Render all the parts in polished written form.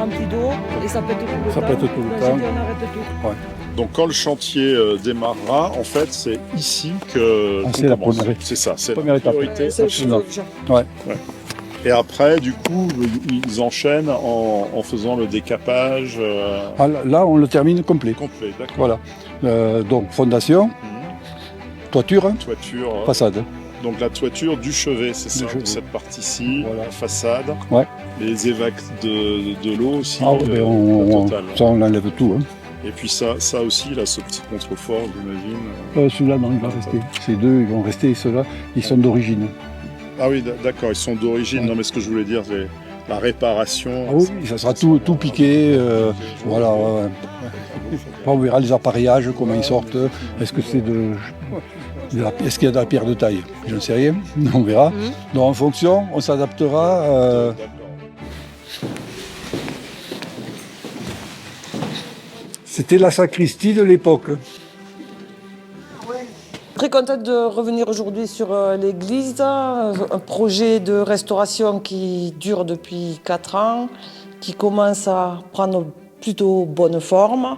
rempli d'eau et ça pète tout le temps. Ça pète tout le Là, temps. j'ai dit, on arrête tout. Ouais. Donc quand le chantier démarrera, en fait, c'est ici que Ah, tout c'est la commence. première- C'est ça, c'est la première étape. priorité. C'est le absolument. cheveu, Ouais. Et après, du coup, ils enchaînent en faisant le décapage Ah, là, on le termine complet. complet. D'accord. Voilà. Donc, fondation, toiture, Toiture. façade. Donc la toiture du chevet, c'est ça, Du chevet. de cette partie-ci, Voilà. la façade, Ouais. les évacs de l'eau aussi, Ah, ouais, ben, la totale. ça, on enlève tout. Hein. Et puis ça aussi, là, ce petit contrefort, j'imagine. Celui-là, non, il va rester. Ces deux, ils vont rester. Ceux-là, ils sont d'origine. Ah oui, d'accord, ils sont d'origine. Ouais. Non, mais ce que je voulais dire, c'est la réparation. Ah oui, ça sera tout piqué. Voilà. Ouais. Après, on verra les appareillages, comment ils sortent. Est-ce que c'est est-ce qu'il y a de la pierre de taille? Je ne sais rien. On verra. Donc, en fonction, on s'adaptera. D'accord. C'était la sacristie de l'époque. Très contente de revenir aujourd'hui sur l'église, un projet de restauration qui dure depuis 4 ans, qui commence à prendre plutôt bonne forme.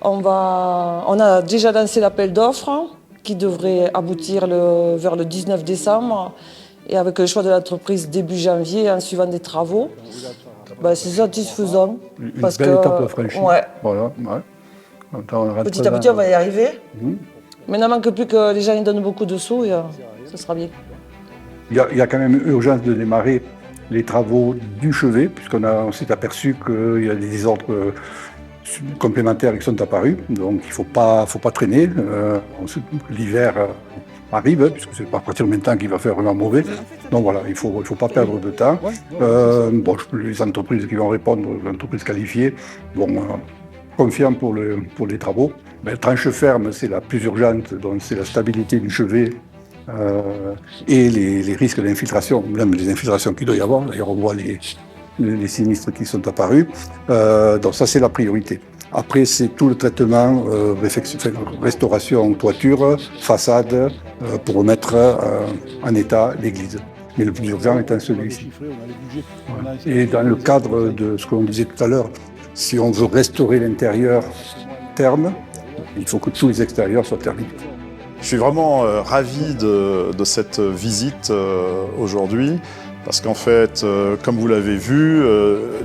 On a déjà lancé l'appel d'offres qui devrait aboutir vers le 19 décembre et avec le choix de l'entreprise début janvier en suivant des travaux. C'est satisfaisant. Une parce belle que, étape franchie. ouais, Voilà. Ouais. Attends, on rentre petit à dans- petit, on va y arriver. Mhm. Maintenant, il ne manque plus que les gens y donnent beaucoup de sous et ce sera bien. Il y a quand même urgence de démarrer les travaux du chevet, puisqu'on s'est aperçu qu'il y a des désordres complémentaires qui sont apparus. Donc il ne faut pas traîner. L'hiver arrive, puisque c'est pas à partir de maintenant qu'il va faire vraiment mauvais. Donc voilà, il faut pas perdre de temps. Les entreprises qui vont répondre, les entreprises qualifiées, confiants pour les travaux. Mais tranche ferme, c'est la plus urgente, donc c'est la stabilité du chevet et les risques d'infiltration, même les infiltrations qu'il doit y avoir. D'ailleurs, on voit les sinistres qui sont apparus. Donc ça, c'est la priorité. Après, c'est tout le traitement, restauration, toiture, façade, pour remettre en état l'église. Mais le plus urgent étant celui-ci. Et dans le cadre de ce qu'on disait tout à l'heure, si on veut restaurer l'intérieur terme, il faut que tous les extérieurs soient terminés. Je suis vraiment ravi de cette visite aujourd'hui, parce qu'en fait, comme vous l'avez vu,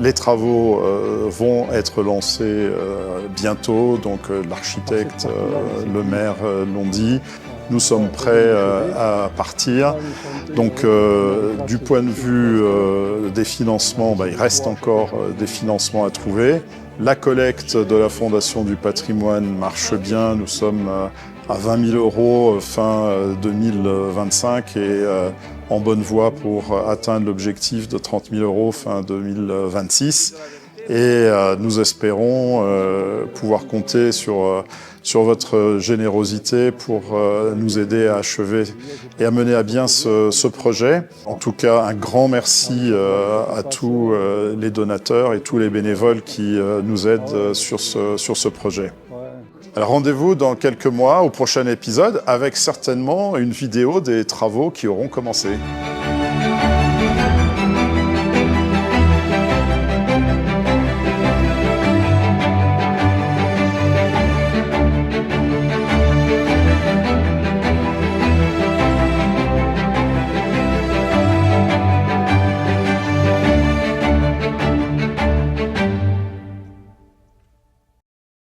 les travaux vont être lancés bientôt, donc l'architecte, le maire l'ont dit. Nous sommes prêts à partir. Donc, du point de vue des financements, il reste encore des financements à trouver. La collecte de la Fondation du patrimoine marche bien. Nous sommes à 20 000 € fin 2025 et en bonne voie pour atteindre l'objectif de 30 000 € fin 2026. Et nous espérons pouvoir compter sur votre générosité pour nous aider à achever et à mener à bien ce projet. En tout cas, un grand merci à tous les donateurs et tous les bénévoles qui nous aident sur ce projet. Alors rendez-vous dans quelques mois au prochain épisode avec certainement une vidéo des travaux qui auront commencé.